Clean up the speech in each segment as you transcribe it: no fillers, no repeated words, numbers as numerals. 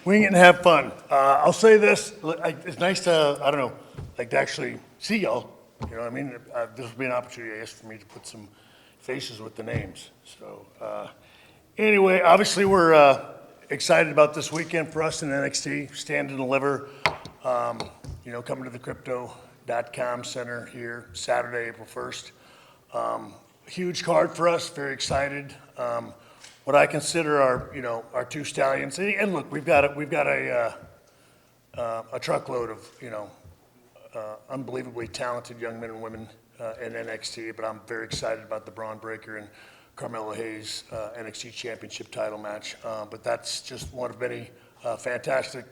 Wing it and have fun. I'll say this, it's nice to, I don't know, like to actually see y'all. You know what I mean? This will be an opportunity, I guess, for me to put some faces with the names. So anyway, obviously we're excited about this weekend for us in NXT, Stand and Deliver. Coming to the Crypto.com Center here Saturday, April 1st. Huge card for us, very excited. What I consider our two stallions, and look, we've got a truckload of unbelievably talented young men and women in NXT, but I'm very excited about the Braun Breaker and Carmelo Hayes NXT Championship title match. But that's just one of many fantastic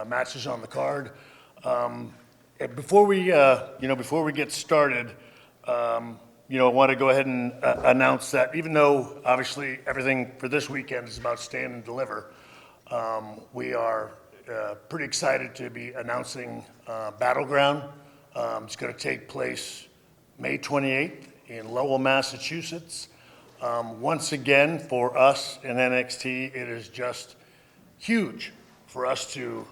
matches on the card. And before we get started, I want to go ahead and announce that even though obviously everything for this weekend is about Stand and Deliver, we are pretty excited to be announcing Battleground. It's going to take place May 28th in Lowell, Massachusetts. Once again, for us in NXT, it is just huge for us to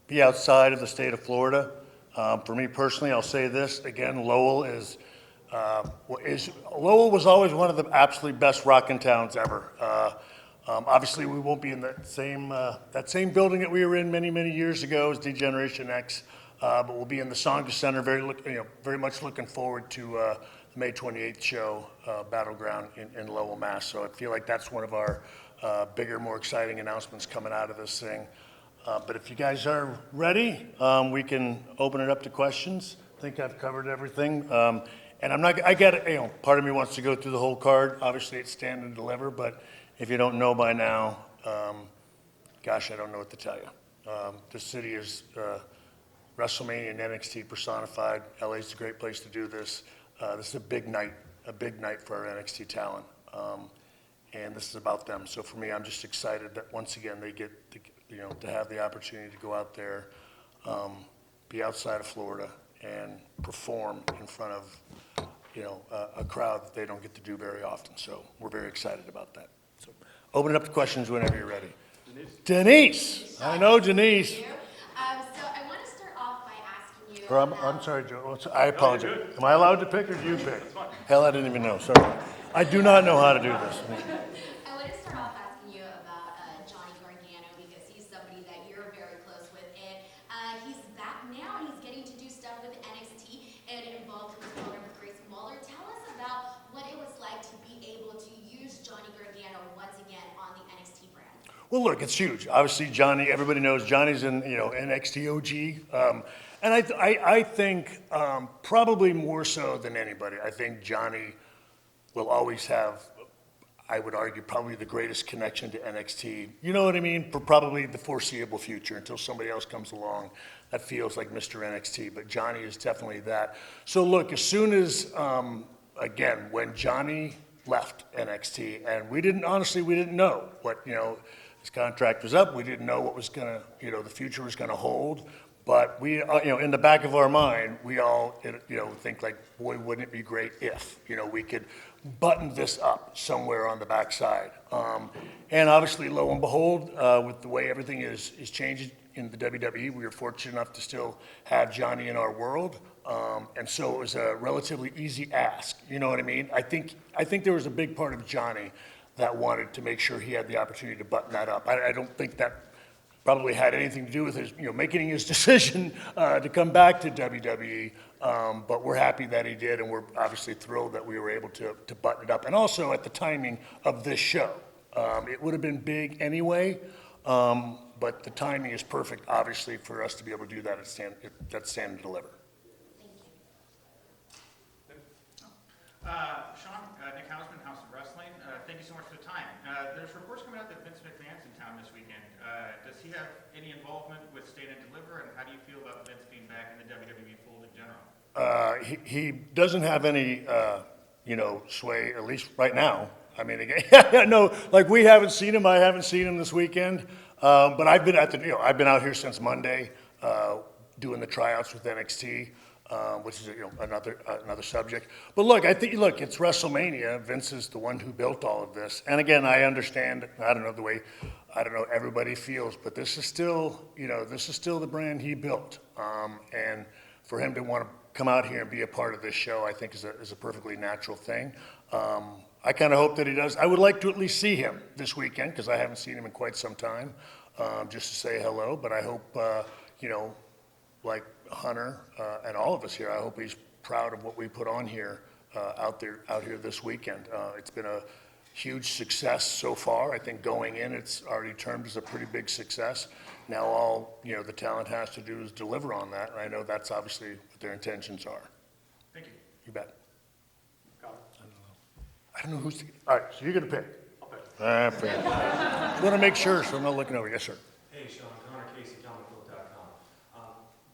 be outside of the state of Florida. For me personally, I'll say this again: Lowell was always one of the absolutely best rockin' towns ever. Obviously, we won't be in that same building that we were in many years ago as D-Generation X, but we'll be in the Sangha Center. Very much looking forward to the May 28th show, Battleground in Lowell, Mass. So I feel like that's one of our bigger, more exciting announcements coming out of this thing. But if you guys are ready, we can open it up to questions. I think I've covered everything. And part of me wants to go through the whole card. Obviously, it's Stand and Deliver, but if you don't know by now, gosh, I don't know what to tell you. This city is WrestleMania and NXT personified. LA's a great place to do this. This is a big night for our NXT talent. And this is about them. So for me, I'm just excited that once again, they get to have the opportunity to go out there, be outside of Florida, and perform in front of a crowd that they don't get to do very often. So we're very excited about that. So open it up to questions whenever you're ready. Denise. I know Denise. So I want to start off by asking you. I'm sorry, Joe. I apologize. Am I allowed to pick or do you pick? Hell, I didn't even know. Sorry. I do not know how to do this. I want to start off asking you about Johnny Gargano because he's somebody that you're very close with, and he's back now and he's getting to do stuff with NXT and involved with his brother Grace Muller. Tell us about what it was like to be able to use Johnny Gargano once again on the NXT brand. Well, look, it's huge. Obviously, Johnny. Everybody knows Johnny's in NXT OG, and I think probably more so than anybody, I think Johnny will always have, I would argue, probably the greatest connection to NXT. You know what I mean? For probably the foreseeable future until somebody else comes along that feels like Mr. NXT. But Johnny is definitely that. So look, as soon as, again, when Johnny left NXT, and we didn't know what, his contract was up. We didn't know what was gonna, the future was gonna hold. But we, in the back of our mind, we all, think like, boy, wouldn't it be great if, we could button this up somewhere on the backside. And obviously, lo and behold, with the way everything is changing in the WWE, we were fortunate enough to still have Johnny in our world. And so it was a relatively easy ask. You know what I mean? I think there was a big part of Johnny that wanted to make sure he had the opportunity to button that up. I don't think that probably had anything to do with his, making his decision to come back to WWE. But we're happy that he did, and we're obviously thrilled that we were able to button it up. And also at the timing of this show. It would have been big anyway, but the timing is perfect, obviously, for us to be able to do that at Stand and Deliver. Thank you. Shawn, Nick Hausman, House of Wrestling, thank you so much for the time. There's reports coming out that Vince McMahon's in town this weekend. Does he have any involvement with Stand and Deliver, and how do you feel about Vince being back in the WWE fold in general? He doesn't have any, sway, at least right now. I mean, again, no, like we haven't seen him. I haven't seen him this weekend. But I've been I've been out here since Monday, doing the tryouts with NXT. which is, another subject. But look, look, it's WrestleMania. Vince is the one who built all of this. And again, I understand, I don't know everybody feels, but this is still, this is still the brand he built. And for him to want to come out here and be a part of this show, I think is a perfectly natural thing. I kind of hope that he does. I would like to at least see him this weekend, because I haven't seen him in quite some time, just to say hello. But I hope, like Hunter and all of us here, I hope he's proud of what we put on here, out here this weekend. It's been a huge success so far. I think going in, it's already termed as a pretty big success. Now all, the talent has to do is deliver on that, and I know that's obviously what their intentions are. Thank you. You bet. I don't know who's, all right, so you're gonna pick. I'll pick. Fair. I want to make sure, so I'm not looking over. Yes, sir. Hey, Sean, Connor Casey, comicbook.com.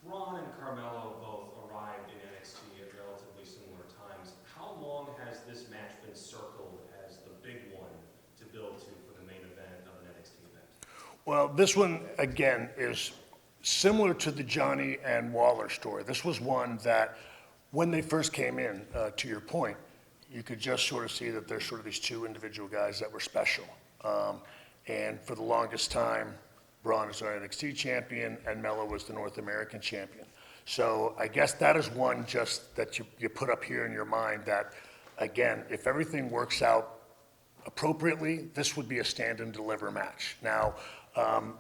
Braun and Carmelo both arrived in NXT at relatively similar times. How long has this match been circled as the big one to build to for the main event of an NXT event? Well, this one, again, is similar to the Johnny and Waller story. This was one that, when they first came in, to your point, you could just sort of see that there's sort of these two individual guys that were special. And for the longest time, Braun is our NXT champion and Melo was the North American champion. So I guess that is one just that you put up here in your mind that, again, if everything works out appropriately, this would be a stand and deliver match. Now,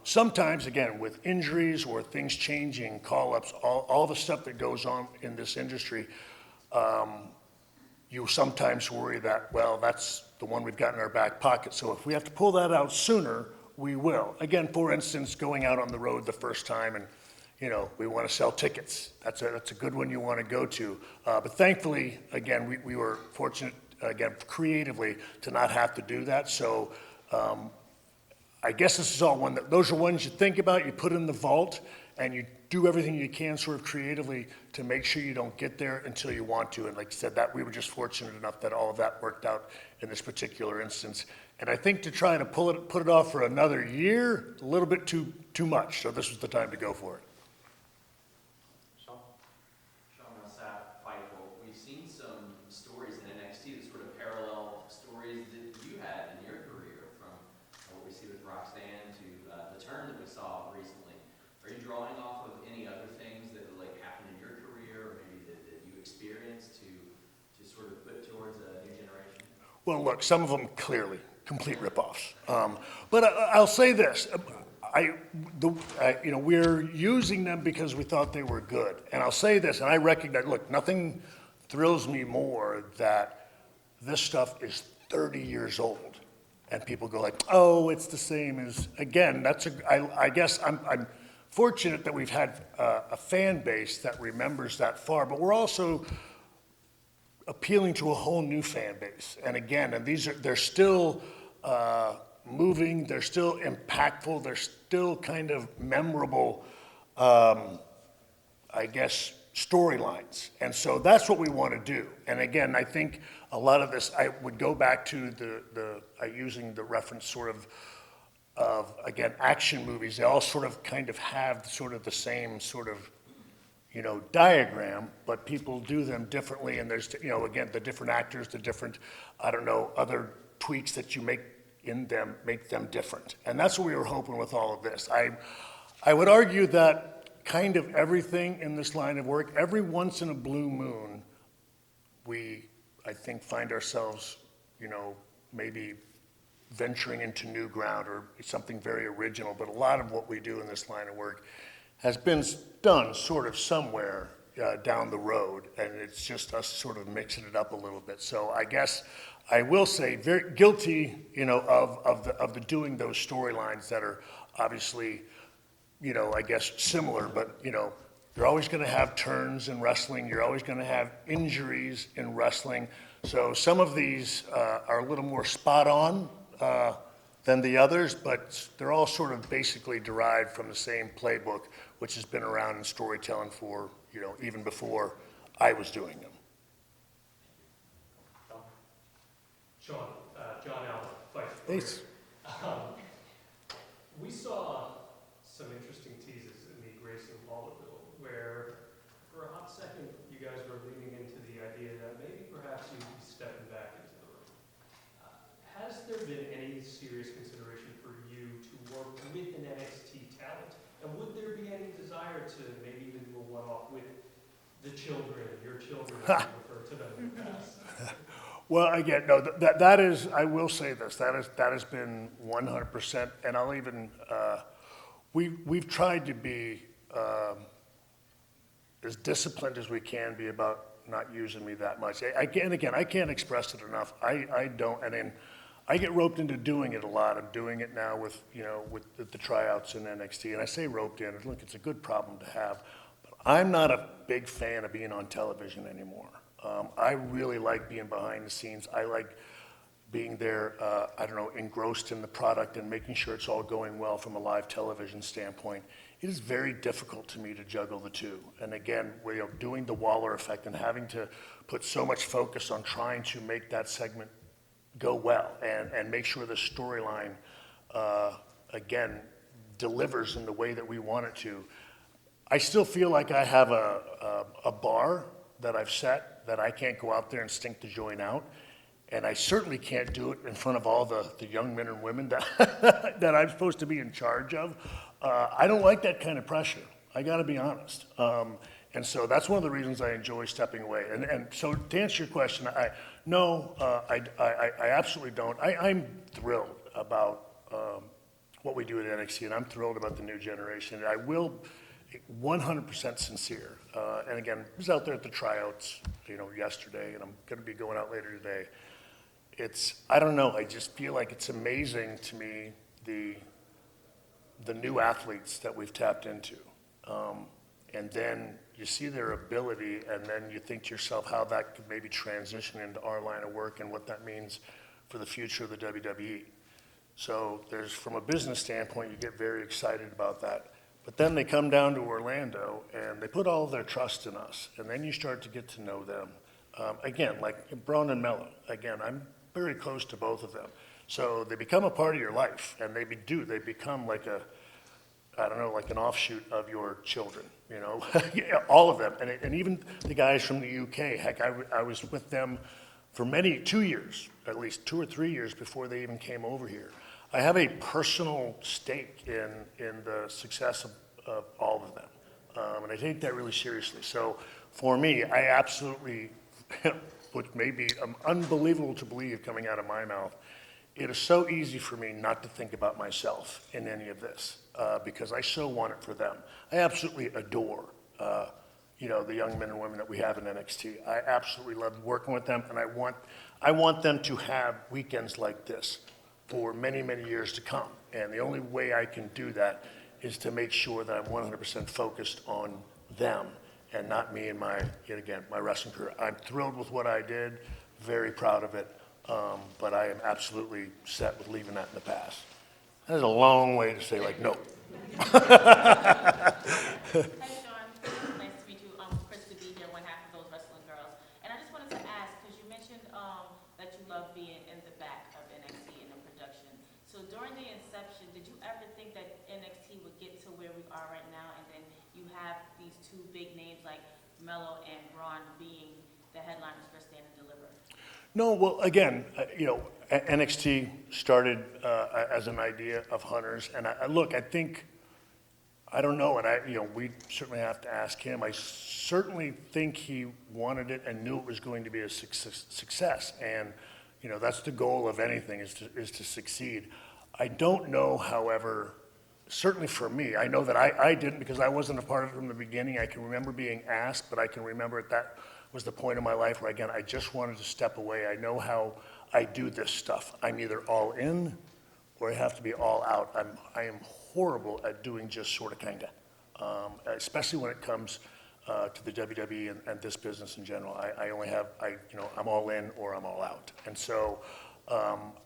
sometimes, again, with injuries or things changing, call-ups, all the stuff that goes on in this industry, you sometimes worry that, well, that's the one we've got in our back pocket. So if we have to pull that out sooner, we will. Again, for instance, going out on the road the first time and, we want to sell tickets. That's a good one you want to go to. But thankfully, again, we were fortunate, again, creatively to not have to do that. So I guess this is all one that, those are ones you think about, you put in the vault, and you do everything you can sort of creatively to make sure you don't get there until you want to. And like I said, that we were just fortunate enough that all of that worked out in this particular instance. And I think to try to put it off for another year, a little bit too much. So this was the time to go for it. Sean Fightful, we've seen some stories in NXT that sort of parallel stories that you had in your career, from what we see with Roxanne to the turn that we saw recently. Are you drawing off of any other things that happened in your career, or maybe that you experienced to sort of put towards a new generation? Well, look, some of them clearly complete ripoffs. But I'll say this. We're using them because we thought they were good. And I'll say this, and I recognize, look, nothing thrills me more that this stuff is 30 years old. And people go like, oh, it's the same as, again, I guess I'm fortunate that we've had a fan base that remembers that far, but we're also appealing to a whole new fan base. And again, they're still moving, they're still impactful, they're still kind of memorable, I guess, storylines. And so that's what we want to do. And again, I think a lot of this, I would go back to using the reference sort of, again, action movies. They all sort of kind of have sort of the same sort of, diagram, but people do them differently. And there's, again, the different actors, the different, other tweaks that you make in them, make them different. And that's what we were hoping with all of this. I would argue that kind of everything in this line of work, every once in a blue moon, I think, find ourselves, maybe venturing into new ground or something very original. But a lot of what we do in this line of work has been done sort of somewhere down the road, and it's just us sort of mixing it up a little bit. So I guess I will say very guilty, of the doing those storylines that are obviously, I guess similar, but you're always going to have turns in wrestling. You're always going to have injuries in wrestling. So some of these are a little more spot on than the others, but they're all sort of basically derived from the same playbook, which has been around in storytelling for, even before I was doing them. Sean, John Allen, Fight. Thanks. We saw some interesting teases in the Grayson Waller bill where For a hot second, you guys were leaning into the idea that maybe perhaps you'd be stepping back into the ring. Has there been any serious consideration for you to work with an NXT talent? And would there be any desire to maybe even do a one-off with the children, your children, as you refer to them in the past? Well, again, no, that is, I will say this, that has been 100%, and I'll even, we've tried to be as disciplined as we can be about not using me that much. I can't express it enough. I don't, and then I get roped into doing it a lot. I'm doing it now with, with the tryouts in NXT, and I say roped in, look, it's a good problem to have, but I'm not a big fan of being on television anymore. I really like being behind the scenes. I like being there, engrossed in the product and making sure it's all going well from a live television standpoint. It is very difficult to me to juggle the two. And again, doing the Waller effect and having to put so much focus on trying to make that segment go well and make sure the storyline, again, delivers in the way that we want it to. I still feel like I have a bar that I've set that I can't go out there and stink the joint out. And I certainly can't do it in front of all the young men and women that I'm supposed to be in charge of. I don't like that kind of pressure. I got to be honest. And so that's one of the reasons I enjoy stepping away. And so to answer your question, I absolutely don't. I'm thrilled about what we do at NXT, and I'm thrilled about the new generation. I will 100% sincere. And again, I was out there at the tryouts, yesterday, and I'm going to be going out later today. I don't know, I just feel like it's amazing to me, the new athletes that we've tapped into. And then you see their ability, and then you think to yourself how that could maybe transition into our line of work and what that means for the future of the WWE. So from a business standpoint, you get very excited about that. But then they come down to Orlando, and they put all of their trust in us, and then you start to get to know them. Again, like Braun and Mello, again, I'm very close to both of them. So they become a part of your life, and they become like like an offshoot of your children, all of them. And even the guys from the UK, heck, I was with them for 2 years, at least 2 or 3 years before they even came over here. I have a personal stake in the success of all of them, and I take that really seriously. So for me, I absolutely, which may be unbelievable to believe coming out of my mouth, it is so easy for me not to think about myself in any of this, because I so want it for them. I absolutely adore, the young men and women that we have in NXT. I absolutely love working with them, and I want them to have weekends like this for many, many years to come. And the only way I can do that is to make sure that I'm 100% focused on them and not me and my wrestling career. I'm thrilled with what I did, very proud of it, but I am absolutely set with leaving that in the past. That is a long way to say, no. Hi, Shawn. Nice to meet you. Chris to be here, one half of those wrestling girls. And I just wanted to ask, because you mentioned that you love being in the back of NXT and the production. So during the inception, did you ever think that NXT would get to where we are right now, and then you have these two big names like Mello and Braun being the headliners for Stand and Deliver? No, well, again, NXT started as an idea of Hunter's, and I don't know, and we certainly have to ask him. I certainly think he wanted it and knew it was going to be a success, and that's the goal of anything is to succeed. I don't know, however, certainly for me, I know that I didn't, because I wasn't a part of it from the beginning. I can remember being asked, but I can remember that was the point of my life where, again, I just wanted to step away. I know how I do this stuff. I'm either all in or I have to be all out. I am horrible at doing just sort of kind of, especially when it comes to the WWE and this business in general. I'm all in or I'm all out. And so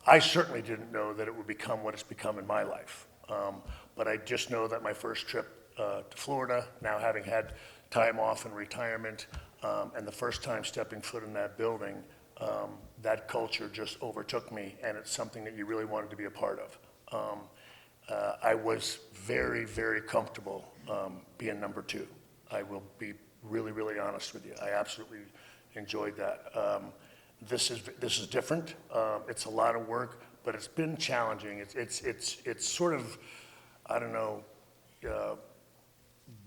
I certainly didn't know that it would become what it's become in my life. But I just know that my first trip to Florida, now having had time off and retirement, and the first time stepping foot in that building, that culture just overtook me, and it's something that you really wanted to be a part of. I was very, very comfortable being number two. I will be really, really honest with you. I absolutely enjoyed that. This is different. It's a lot of work, but it's been challenging. It's sort of, I don't know,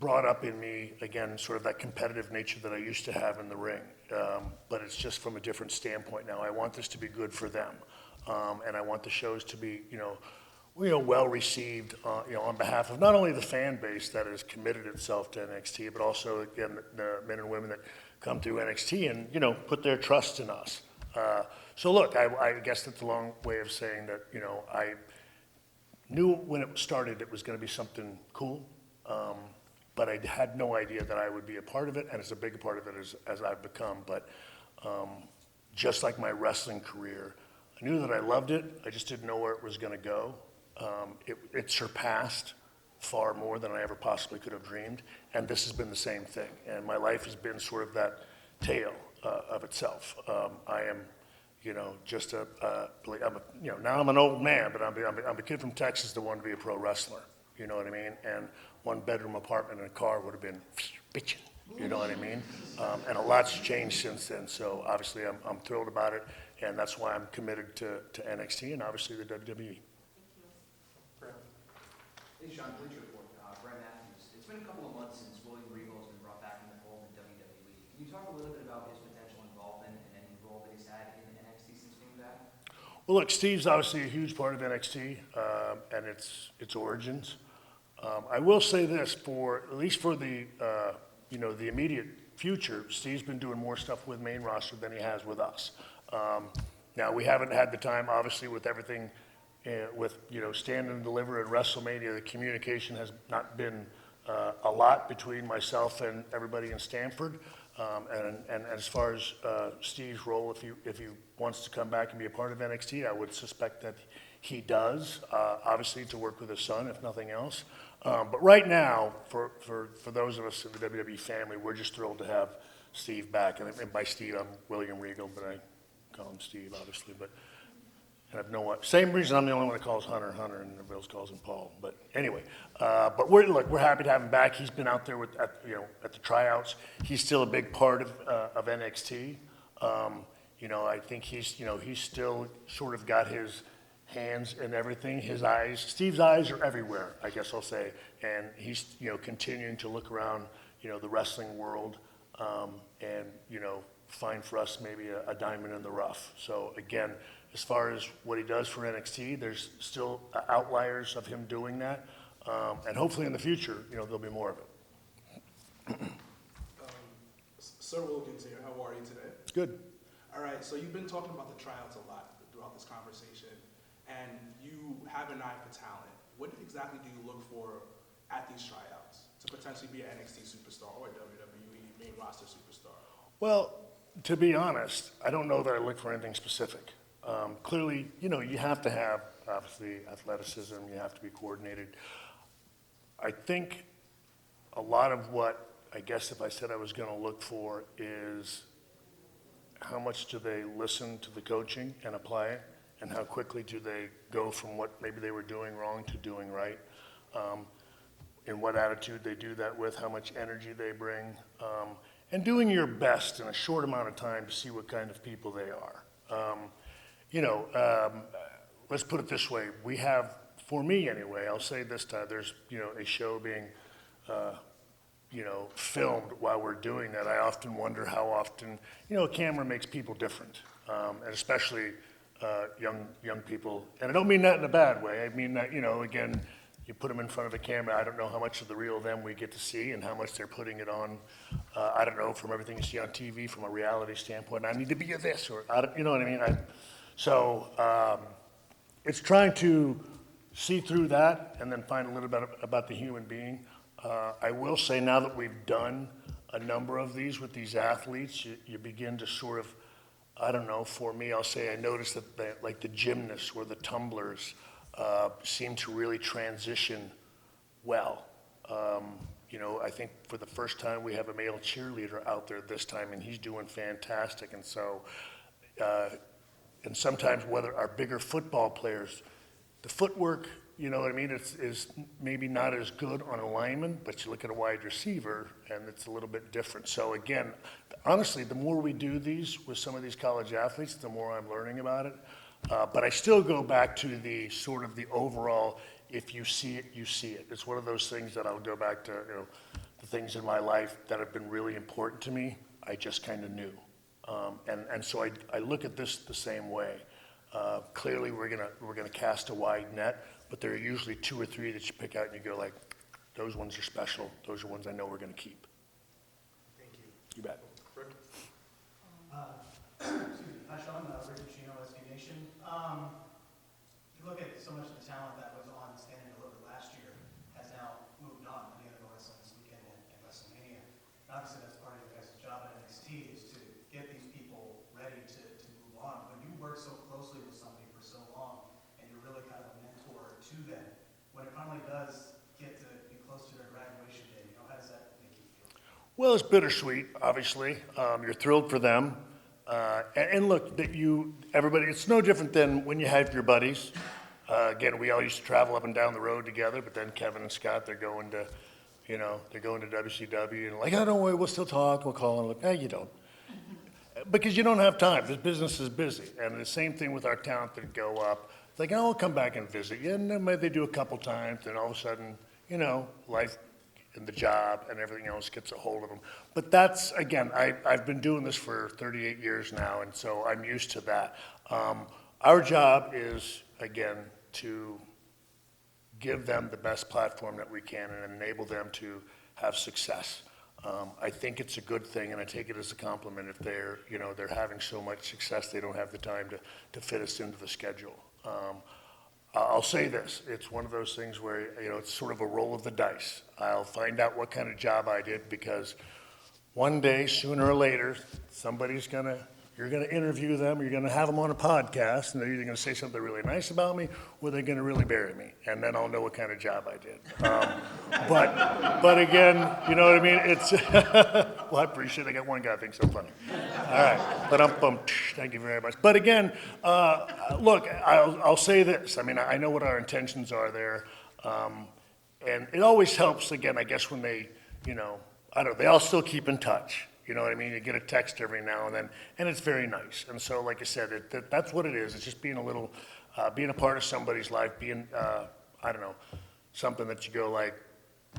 brought up in me, again, sort of that competitive nature that I used to have in the ring. But it's just from a different standpoint now. I want this to be good for them. And I want the shows to be, well received, on behalf of not only the fan base that has committed itself to NXT, but also, again, the men and women that come through NXT and, put their trust in us. So look, I guess that's a long way of saying that, I knew when it started it was going to be something cool, but I had no idea that I would be a part of it, and it's a big part of it as I've become. But just like my wrestling career, I knew that I loved it. I just didn't know where it was going to go. It surpassed far more than I ever possibly could have dreamed, and this has been the same thing. And my life has been sort of that tale of itself. I am, just now I'm an old man, but I'm a kid from Texas that wanted to be a pro wrestler. You know what I mean? And one bedroom apartment and a car would have been bitchin'. You know what I mean? And a lot's changed since then. So obviously I'm thrilled about it, and that's why I'm committed to NXT and obviously the WWE. Hey, Sean, Bleacher Report, Brett Matthews. It's been a couple of months since William Regal has been brought back in the fold in WWE. Can you talk a little bit about his potential involvement and any role that he's had in NXT since being back? Well, look, Steve's obviously a huge part of NXT and its origins. I will say this, at least for the the immediate future, Steve's been doing more stuff with main roster than he has with us. Now we haven't had the time, obviously, with everything. With Stand and Deliver and WrestleMania, the communication has not been a lot between myself and everybody in Stamford. And as far as Steve's role, if he wants to come back and be a part of NXT, I would suspect that he does. Obviously, to work with his son, if nothing else. But right now, for those of us in the WWE family, we're just thrilled to have Steve back. And by Steve, I'm William Regal, but I call him Steve, obviously. But I have same reason I'm the only one that calls Hunter, and everybody else calls him Paul. But anyway, but we're happy to have him back. He's been out there at the tryouts. He's still a big part of NXT. I think he's still sort of got his hands in everything. Steve's eyes are everywhere, I guess I'll say. And he's continuing to look around the wrestling world and find for us maybe a diamond in the rough. So again, as far as what he does for NXT, there's still outliers of him doing that. And hopefully in the future, there'll be more of it. Sir Wilkins here. How are you today? It's good. All right. So you've been talking about the tryouts a lot throughout this conversation, and you have an eye for talent. What exactly do you look for at these tryouts to potentially be an NXT superstar or a WWE main roster superstar? Well, to be honest, I don't know that I look for anything specific. Clearly, you have to have, obviously, athleticism. You have to be coordinated. I think a lot of what, I guess if I said I was going to look for is how much do they listen to the coaching and apply it, and how quickly do they go from what maybe they were doing wrong to doing right, and what attitude they do that with, how much energy they bring, and doing your best in a short amount of time to see what kind of people they are. Let's put it this way. We have, for me anyway, I'll say this time, there's, a show being, filmed while we're doing that. I often wonder how often, a camera makes people different, and especially young people. And I don't mean that in a bad way. I mean that, again, you put them in front of a camera. I don't know how much of the real them we get to see and how much they're putting it on. I don't know, from everything you see on TV, from a reality standpoint, I need to be a this, or, you know what I mean? So it's trying to see through that and then find a little bit about the human being. I will say now that we've done a number of these with these athletes, you begin to sort of, I don't know, for me, I'll say I noticed that like the gymnasts or the tumblers seem to really transition well. I think for the first time we have a male cheerleader out there this time, and he's doing fantastic. And so, and sometimes whether our bigger football players, the footwork you know what I mean, is maybe not as good on a lineman, but you look at a wide receiver, and it's a little bit different. So again, honestly, the more we do these with some of these college athletes, the more I'm learning about it. But I still go back to the sort of the overall, if you see it, you see it. It's one of those things that I'll go back to, you know, the things in my life that have been really important to me, I just kind of knew. And so I look at this the same way. Clearly, we're gonna cast a wide net, but there are usually 2 or 3 that you pick out and you go like, those ones are special. Those are ones I know we're gonna keep. Thank you. You bet. Rick? Excuse me, hi Sean, Rick Chino, SB Nation. You look at so much of the talent that was on Stand and Deliver last year has now moved on. Many of them are wrestling this weekend and WrestleMania. And obviously, that's part of your guys' job at NXT is to get these people ready to move on. When you work so closely with somebody for so long and you're really kind of a mentor to them, when it finally does get to be close to their graduation day, you know, how does that make you feel? Well, it's bittersweet, obviously. You're thrilled for them. And look, everybody, it's no different than when you have your buddies. Again, we all used to travel up and down the road together, but then Kevin and Scott, they're going to WCW, and like, oh, don't worry, we'll still talk, we'll call, and look, no, you don't. Because you don't have time, this business is busy. And the same thing with our talent that go up. It's like, oh, I'll come back and visit you, and then maybe they do a couple times, and all of a sudden, you know, life and the job and everything else gets a hold of them. But that's, again, I've been doing this for 38 years now, and so I'm used to that. Our job is, again, to give them the best platform that we can and enable them to have success. I think it's a good thing, and I take it as a compliment if they're having so much success they don't have the time to fit us into the schedule. I'll say this, it's one of those things where, you know, it's sort of a roll of the dice. I'll find out what kind of job I did because one day, sooner or later, you're gonna interview them, you're gonna have them on a podcast, and they're either gonna say something really nice about me, or they're gonna really bury me, and then I'll know what kind of job I did. But again, you know what I mean, it's, well, I appreciate it, I got one guy who thinks I'm funny. All right, but thank you very much. But again, look, I'll say this, I mean, I know what our intentions are there, and it always helps, again, I guess when they, you know, I don't know, they all still keep in touch. You know what I mean? You get a text every now and then, and it's very nice. And so, like I said, that's what it is. It's just being being a part of somebody's life, being, I don't know, something that you go like,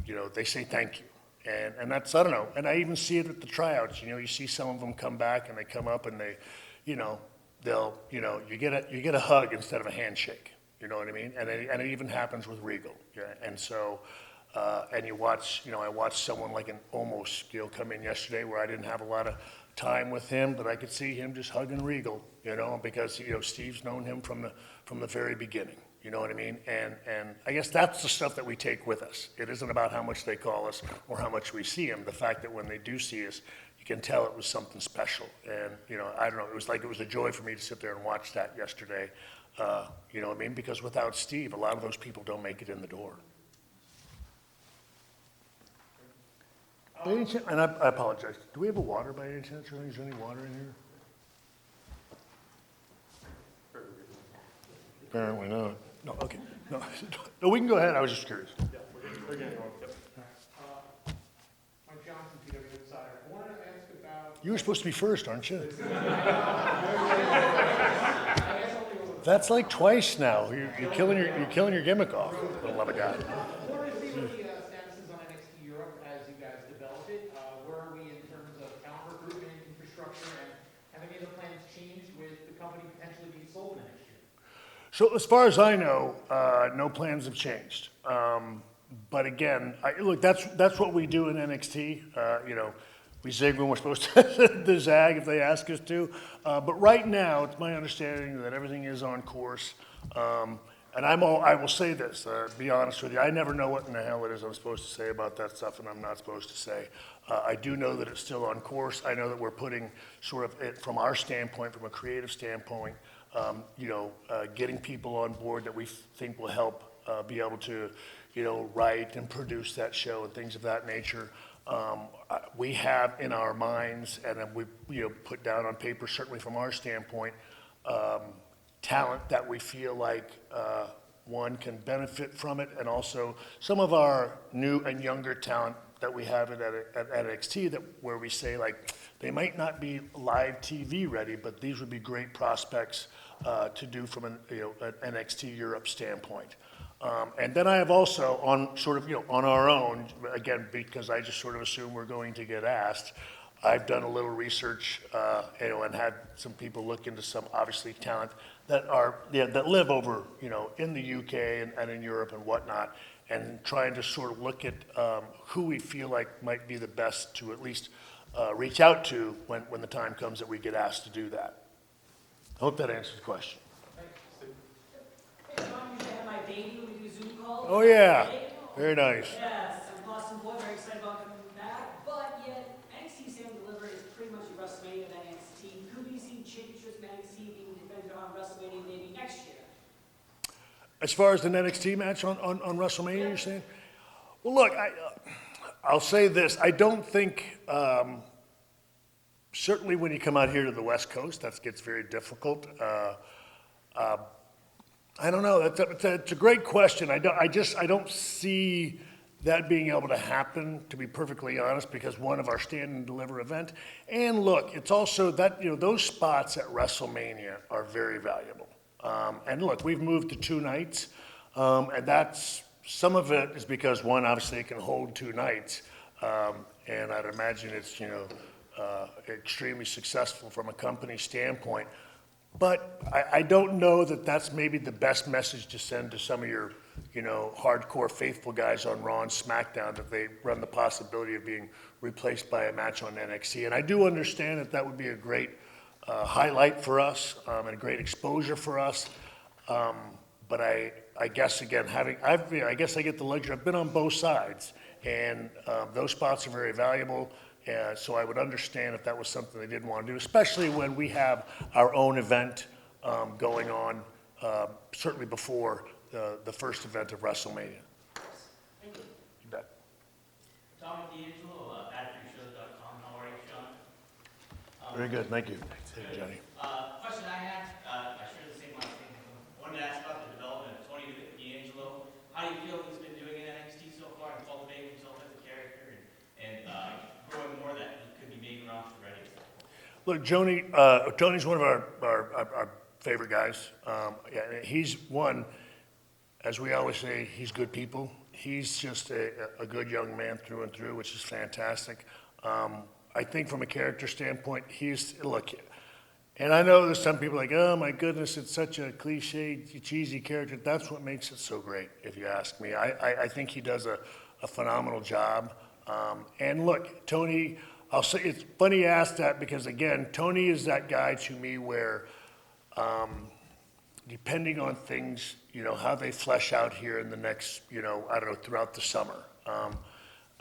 you know, they say thank you. And that's, I don't know. And I even see it at the tryouts. You know, you see some of them come back and they come up and they, you know, you get a hug instead of a handshake. You know what I mean? And it even happens with Regal. Yeah? And so, and you watch, you know, I watched someone like an Omos come in yesterday where I didn't have a lot of time with him, but I could see him just hugging Regal, you know, because, you know, Steve's known him from the very beginning, you know what I mean? And I guess that's the stuff that we take with us. It isn't about how much they call us or how much we see them. The fact that when they do see us, you can tell it was something special. And, you know, I don't know, it was a joy for me to sit there and watch that yesterday, you know what I mean? Because without Steve, a lot of those people don't make it in the door. By any chance, and I apologize, do we have a water by any chance, or is there any water in here? Apparently not. No, okay, no, no, we can go ahead, I was just curious. Yeah, we're getting going. Yep. Mike Johnson, PW Insider. I wanted to ask about. You were supposed to be first, aren't you? That's like twice now, you're killing your gimmick off, for the love of God. I wanted to see what the status is on NXT Europe as you guys develop it. Where are we in terms of talent recruitment, infrastructure, and have any of the plans changed with the company potentially being sold next year? So as far as I know, no plans have changed. But again, look, that's what we do in NXT. You know, we zig when we're supposed to zag if they ask us to. But right now, it's my understanding that everything is on course. And I will say this, be honest with you, I never know what in the hell it is I'm supposed to say about that stuff and I'm not supposed to say. I do know that it's still on course. I know that we're putting sort of it from our standpoint, from a creative standpoint, you know, getting people on board that we think will help be able to, you know, write and produce that show and things of that nature. We have in our minds, and then we, you know, put down on paper, certainly from our standpoint, talent that we feel like one, can benefit from it, and also some of our new and younger talent that we have at NXT, that where we say, like, they might not be live TV ready, but these would be great prospects to do from an NXT Europe standpoint. And then I have also on sort of, on our own, again, because I just sort of assume we're going to get asked, I've done a little research, and had some people look into some obviously talent that that live over, in the UK and in Europe and whatnot, and trying to sort of look at who we feel like might be the best to at least reach out to when the time comes that we get asked to do that. I hope that answers the question. Hey, Ron, usually I have my baby when we do Zoom calls. Oh, yeah, Hey. very nice. Yes, I'm Boston boy, very excited about coming back, but yet NXT Stand Deliver is pretty much a WrestleMania of NXT. Could we see championships from NXT being defended on WrestleMania maybe next year? As far as an NXT match on WrestleMania, you're saying? Well, look, I'll say this. I don't think, certainly when you come out here to the West Coast, that gets very difficult. I don't know. It's a great question. I don't see that being able to happen, to be perfectly honest, because one of our stand and deliver event. And look, it's also that, those spots at WrestleMania are very valuable. And look, we've moved to 2 nights, and that's, some of it is because one, obviously it can hold 2 nights. And I'd imagine it's, extremely successful from a company standpoint. But I don't know that that's maybe the best message to send to some of your, hardcore faithful guys on Raw and SmackDown, that they run the possibility of being replaced by a match on NXT. And I do understand that would be a great highlight for us and a great exposure for us. But I guess, again, I guess I get the luxury, I've been on both sides, and those spots are very valuable. So I would understand if that was something they didn't want to do, especially when we have our own event going on, certainly before the first event of WrestleMania. Thank you. You bet. Tom D'Angelo, adfreeshows.com. How are you, Sean? Very good, thank you. Thank you, Johnny. Question I have, I share the same last name. Wanted to ask about the development of Tony D'Angelo. How do you feel he's been doing in NXT so far and cultivating himself as a character and growing more that he could be making roster ready? Look, Tony's one of our favorite guys. Yeah, he's one, as we always say, he's good people. He's just a good young man through and through, which is fantastic. I think from a character standpoint, look, and I know there's some people like, oh my goodness, it's such a cliche, cheesy character. That's what makes it so great, if you ask me. I think he does a phenomenal job. And look, Tony, I'll say, it's funny you ask that, because again, Tony is that guy to me where, depending on things, how they flesh out here in the next, I don't know, throughout the summer.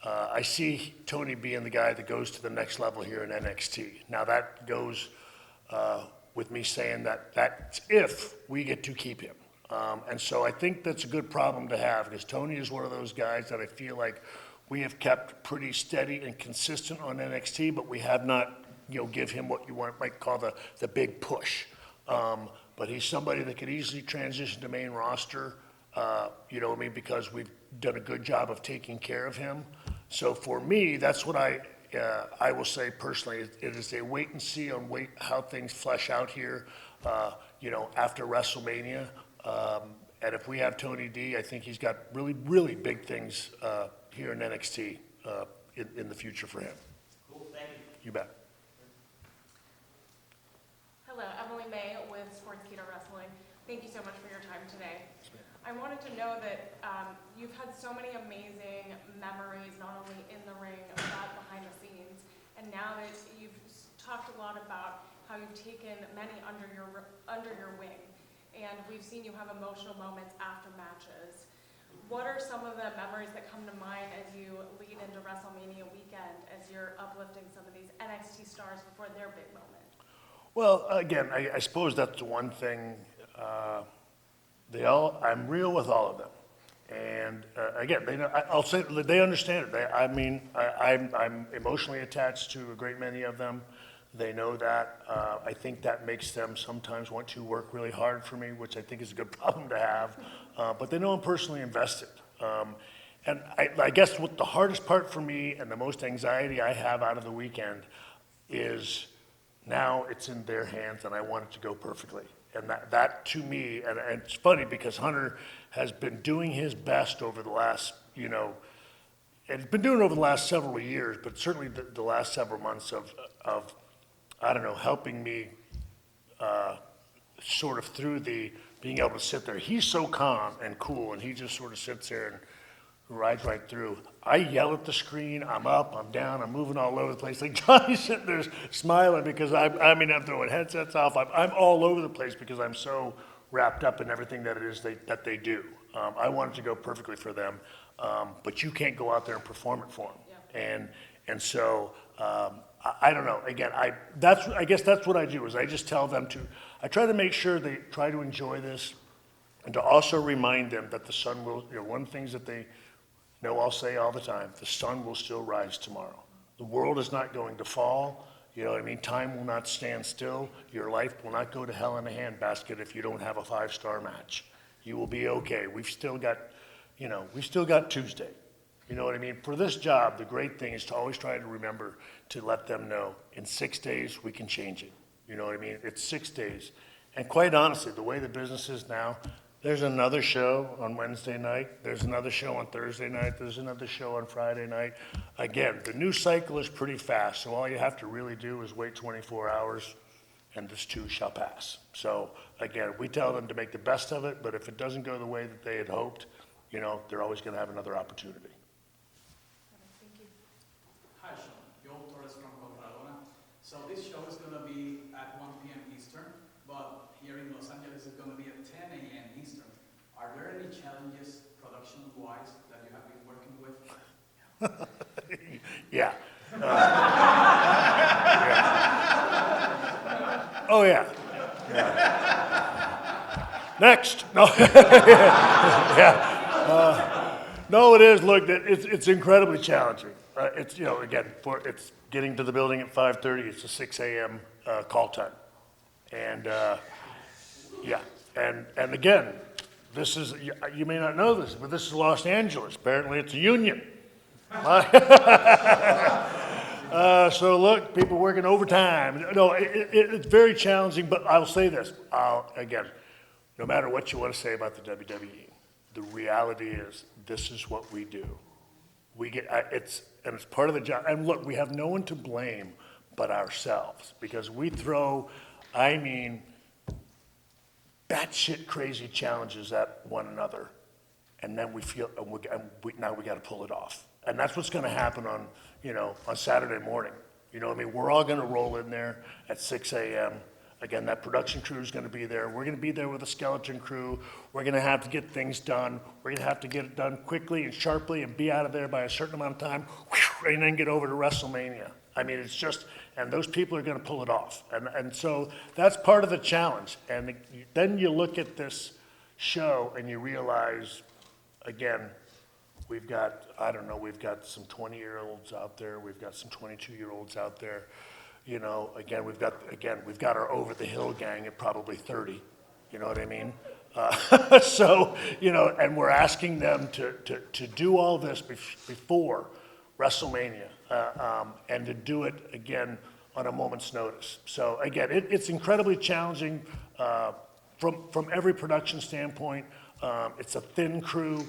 I see Tony being the guy that goes to the next level here in NXT. Now that goes with me saying that's if we get to keep him. And so I think that's a good problem to have, because Tony is one of those guys that I feel like we have kept pretty steady and consistent on NXT, but we have not, give him what you might call the big push. But he's somebody that could easily transition to main roster, because we've done a good job of taking care of him. So for me, that's what I will say personally. It is a wait and see on how things flesh out here, after WrestleMania. And if we have Tony D, I think he's got really, really big things here in NXT in the future for him. Cool, thank you. You bet. Hello, Emily May with Sportskeeda Wrestling. Thank you so much for your time today. I wanted to know that you've had so many amazing memories, not only in the ring, but behind the scenes. And now that you've talked a lot about how you've taken many under your wing, and we've seen you have emotional moments after matches. What are some of the memories that come to mind as you lead into WrestleMania weekend, as you're uplifting some of these NXT stars before their big moment? Well, again, I suppose that's the one thing. I'm real with all of them, and again, I'll say they understand it. I'm emotionally attached to a great many of them. They know that. I think that makes them sometimes want to work really hard for me, which I think is a good problem to have. But they know I'm personally invested. And I guess what the hardest part for me and the most anxiety I have out of the weekend is now it's in their hands and I want it to go perfectly. And that to me, and it's funny because Hunter has been doing his best over the last, and he's been doing it over the last several years, but certainly the last several months of I don't know, helping me sort of through the being able to sit there. He's so calm and cool, and he just sort of sits there and rides right through. I yell at the screen, I'm up, I'm down, I'm moving all over the place. Like Johnny's sitting there smiling because I'm throwing headsets off. I'm all over the place because I'm so wrapped up in everything that it is that they do. I want it to go perfectly for them, but you can't go out there and perform it for them. And so I don't know. Again, I guess that's what I do is I just tell them I try to make sure they try to enjoy this, and to also remind them that the sun will. One of the things that they know I'll say all the time: the sun will still rise tomorrow. The world is not going to fall. You know what I mean? Time will not stand still. Your life will not go to hell in a handbasket if you don't have a 5-star match. You will be okay. We've still got Tuesday. You know what I mean? For this job, the great thing is to always try to remember to let them know in 6 days we can change it. You know what I mean? It's 6 days. And quite honestly, the way the business is now, there's another show on Wednesday night. There's another show on Thursday night. There's another show on Friday night. Again, the news cycle is pretty fast, so all you have to really do is wait 24 hours, and this too shall pass. So again, we tell them to make the best of it, but if it doesn't go the way that they had hoped, they're always going to have another opportunity. Hi, Shawn. Joel Torres from Colorado. So this show is going to be at 1 p.m. Eastern, but here in Los Angeles it's going to be at 10 a.m. Eastern. Are there any challenges production-wise that you have been working with? Yeah. Oh, yeah. Next. No. Yeah. No, it is. Look, it's incredibly challenging. It's it's getting to the building at 5:30. It's a 6 a.m. Call time, and and again, this is you may not know this, but this is Los Angeles. Apparently, it's a union. So look, people working overtime. No, it's very challenging. But I'll say this again: no matter what you want to say about the WWE, the reality is this is what we do. We get it's part of the job. And look, we have no one to blame but ourselves because we throw, batshit crazy challenges at one another, and then we feel now we got to pull it off. And that's what's going to happen on Saturday morning. You know what I mean? We're all going to roll in there at 6 a.m. Again, that production crew is going to be there. We're going to be there with a skeleton crew. We're going to have to get things done. We're going to have to get it done quickly and sharply and be out of there by a certain amount of time, and then get over to WrestleMania. I mean, it's just, and those people are going to pull it off. And so that's part of the challenge. And then you look at this show and you realize, again, we've got some 20-year-olds out there. We've got some 22-year-olds out there. Again, we've got our over-the-hill gang at probably 30. You know what I mean? So, and we're asking them to do all this before WrestleMania and to do it again on a moment's notice. So again, it's incredibly challenging from every production standpoint. It's a thin crew.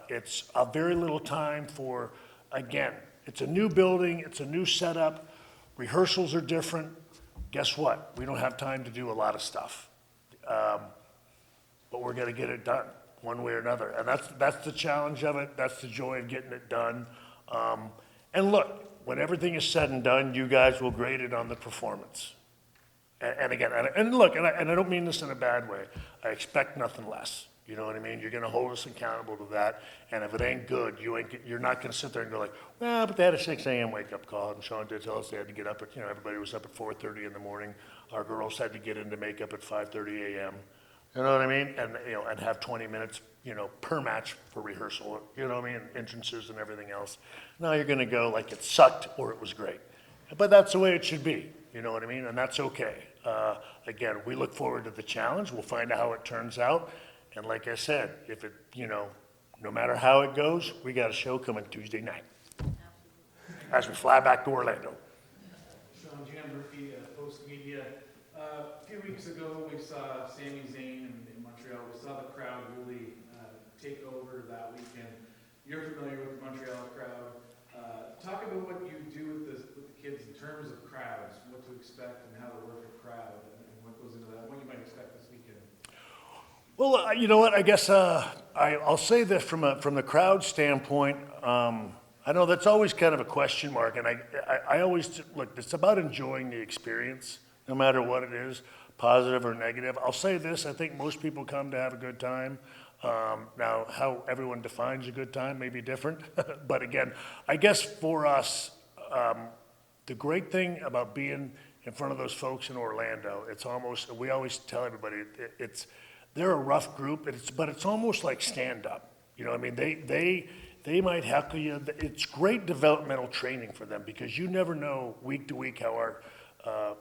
It's a very little time for, again, it's a new building, it's a new setup. Rehearsals are different. Guess what? We don't have time to do a lot of stuff. But we're going to get it done one way or another. And that's the challenge of it. That's the joy of getting it done. And look, when everything is said and done, you guys will grade it on the performance. And again, and look, and I don't mean this in a bad way. I expect nothing less. You know what I mean? You're going to hold us accountable to that. And if it ain't good, you're not going to sit there and go like, well, but they had a 6 a.m. wake-up call. And Shawn did tell us they had to get up at, everybody was up at 4:30 in the morning. Our girls had to get into makeup at 5:30 a.m. You know what I mean? And, and have 20 minutes, per match for rehearsal. You know what I mean? Entrances and everything else. Now you're going to go like it sucked or it was great. But that's the way it should be. you know what I mean? And that's okay. Again, we look forward to the challenge. We'll find out how it turns out. And like I said, if it, no matter how it goes, we got a show coming Tuesday night as we fly back to Orlando. Sean, Jan Murphy, Post Media. A few weeks ago, we saw Sami Zayn in Montreal. We saw the crowd really take over that weekend. You're familiar with the Montreal crowd. Talk about what you do with the kids in terms of crowds, what to expect and how to work a crowd, and what goes into that, what you might expect this weekend. Well, you know what? I guess I'll say this from the crowd standpoint. I know that's always kind of a question mark, and I always look. It's about enjoying the experience, no matter what it is, positive or negative. I'll say this: I think most people come to have a good time. Now, how everyone defines a good time may be different, but again, I guess for us, the great thing about being in front of those folks in Orlando, it's almost, we always tell everybody, they're a rough group, but it's almost like stand-up. You know what I mean? They might heckle you. It's great developmental training for them because you never know week to week how our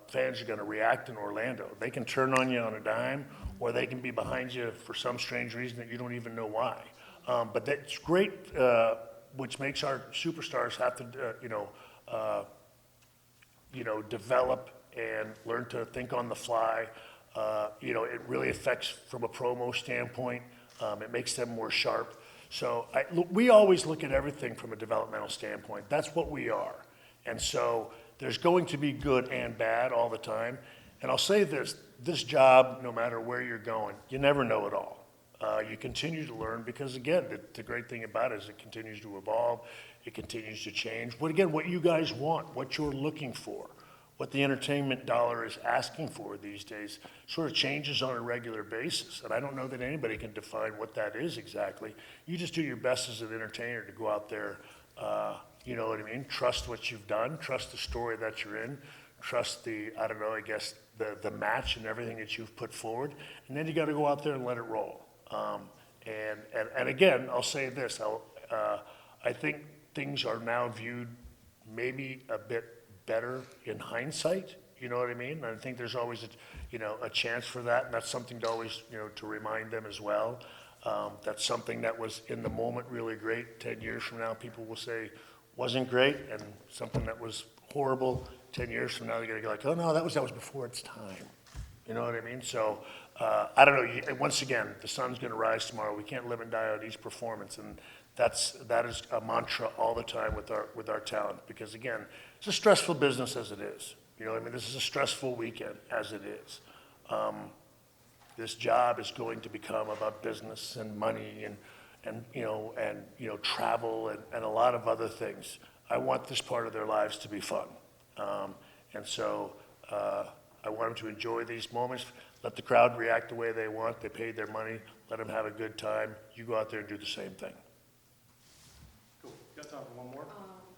fans are going to react in Orlando. They can turn on you on a dime, or they can be behind you for some strange reason that you don't even know why. But that's great, which makes our superstars have to, develop and learn to think on the fly. It really affects from a promo standpoint. It makes them more sharp. So we always look at everything from a developmental standpoint. That's what we are. And so there's going to be good and bad all the time. And I'll say this job, no matter where you're going, you never know it all. You continue to learn because, again, the great thing about it is it continues to evolve. It continues to change. What you guys want, what you're looking for, what the entertainment dollar is asking for these days sort of changes on a regular basis. And I don't know that anybody can define what that is exactly. You just do your best as an entertainer to go out there, you know what I mean? Trust what you've done, trust the story that you're in, trust the match and everything that you've put forward. And then you got to go out there and let it roll. And again, I'll say this, I think things are now viewed maybe a bit better in hindsight, you know what I mean? And I think there's always a chance for that, and that's something to always, to remind them as well. That's something that was in the moment really great. 10 years from now, people will say wasn't great, and something that was horrible 10 years from now, they're gonna go like, oh no, that was before its time. You know what I mean? So, I don't know, once again, the sun's gonna rise tomorrow. We can't live and die on each performance, and that is a mantra all the time with our talent, because again, it's a stressful business as it is. You know what I mean? This is a stressful weekend as it is. This job is going to become about business and money and travel and a lot of other things. I want this part of their lives to be fun. And so I want them to enjoy these moments, let the crowd react the way they want. They paid their money, let them have a good time. You go out there and do the same thing. Cool. Got time for one more?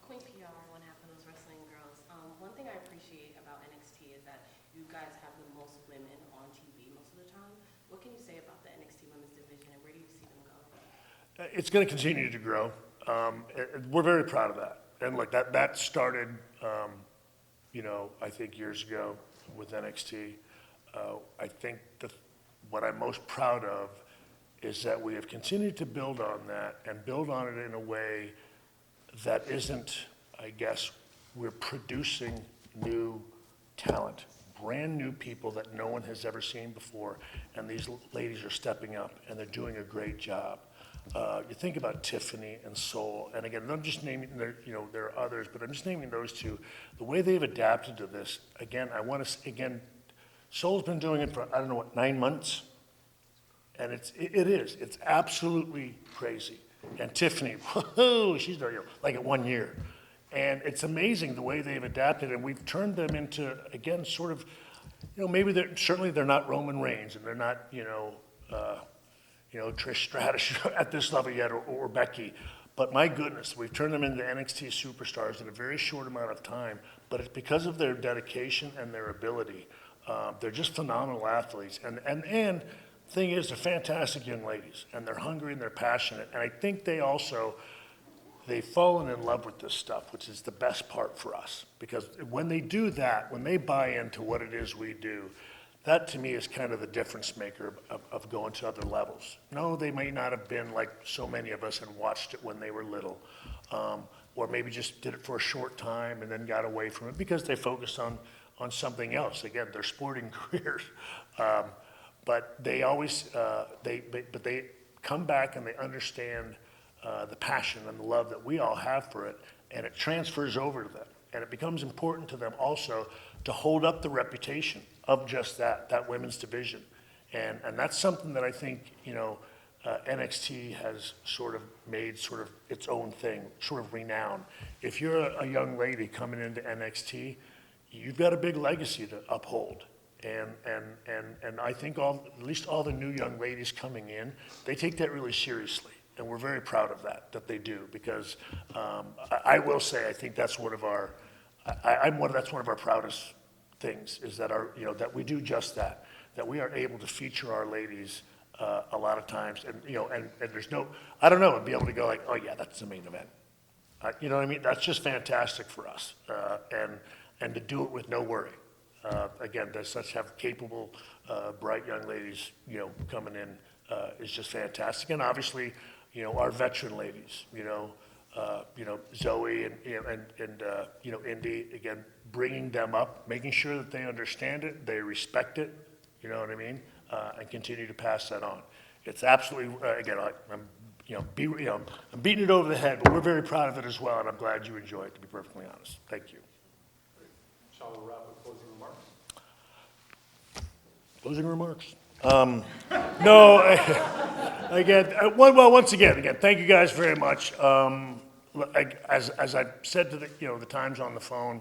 Queen PR, one half of those wrestling girls. One thing I appreciate about NXT is that you guys have the most women on TV most of the time. What can you say about the NXT women's division, and where do you see them go? It's going to continue to grow. We're very proud of that. And look, that started, I think years ago with NXT. I think what I'm most proud of is that we have continued to build on that and build on it in a way that isn't, I guess, we're producing new talent, brand new people that no one has ever seen before, and these ladies are stepping up and they're doing a great job. You think about Tiffany and Soul, and again, I'm just naming, there are others, but I'm just naming those two. The way they've adapted to this, again, Soul's been doing it for, 9 months? And it's absolutely crazy. And Tiffany, whoa, she's there, like at 1 year. And it's amazing the way they've adapted, and we've turned them into, again, sort of, maybe they're not Roman Reigns, and they're not, Trish Stratus at this level yet, or Becky. But my goodness, we've turned them into NXT superstars in a very short amount of time. But it's because of their dedication and their ability. They're just phenomenal athletes. And thing is, they're fantastic young ladies, and they're hungry and they're passionate. And I think they also, they've fallen in love with this stuff, which is the best part for us. Because when they do that, when they buy into what it is we do, that to me is kind of the difference maker of going to other levels. No, they may not have been like so many of us and watched it when they were little, or maybe just did it for a short time and then got away from it because they focused on something else. Again, their sporting careers. But they always, but they come back and they understand the passion and the love that we all have for it, and it transfers over to them. And it becomes important to them also to hold up the reputation of just that women's division. And that's something that I think, NXT has sort of made sort of its own thing, sort of renowned. If you're a young lady coming into NXT, you've got a big legacy to uphold. And I think at least all the new young ladies coming in, they take that really seriously. And we're very proud of that they do, because I will say, I think that's one of our, that's one of our proudest things, is that that we do just that we are able to feature our ladies a lot of times, and there's no, I don't know, and be able to go like, oh yeah, that's the main event. You know what I mean? That's just fantastic for us, and to do it with no worry. Again, to have capable, bright young ladies, coming in is just fantastic. And obviously, our veteran ladies, Zoe and Indy, again, bringing them up, making sure that they understand it, they respect it, you know what I mean, and continue to pass that on. It's absolutely, again, I'm beating it over the head, but we're very proud of it as well, and I'm glad you enjoy it, to be perfectly honest. Thank you. Shall we wrap with closing remarks? Closing remarks? No, again, once again, thank you guys very much. As I said to the times on the phone,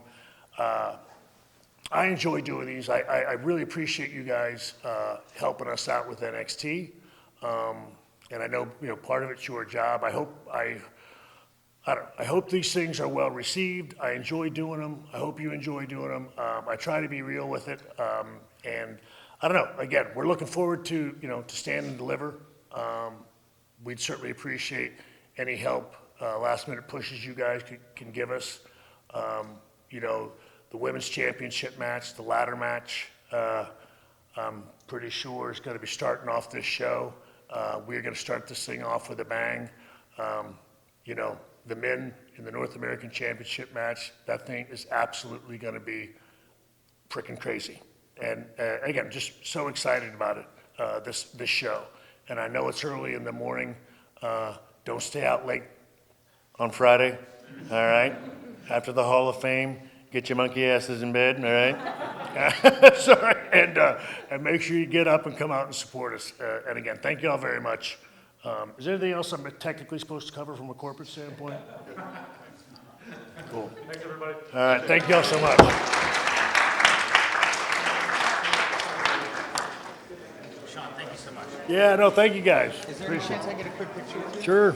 I enjoy doing these. I really appreciate you guys helping us out with NXT. And I know, part of it's your job. I hope these things are well received. I enjoy doing them. I hope you enjoy doing them. I try to be real with it. And I don't know, again, we're looking forward to, to Stand and Deliver. We'd certainly appreciate any help, last minute pushes you guys can give us. The women's championship match, the ladder match, I'm pretty sure is going to be starting off this show. We're going to start this thing off with a bang. The men in the North American Championship match, that thing is absolutely going to be freaking crazy. And again, just so excited about it, this show. And I know it's early in the morning. Don't stay out late on Friday, all right? After the Hall of Fame, get your monkey asses in bed, all right? Sorry, and make sure you get up and come out and support us. And again, thank you all very much. Is there anything else I'm technically supposed to cover from a corporate standpoint? Cool. Thanks, everybody. All right, thank you all so much. Shawn, thank you so much. Yeah, no, thank you guys. Is there any chance I get a quick picture with you? Sure.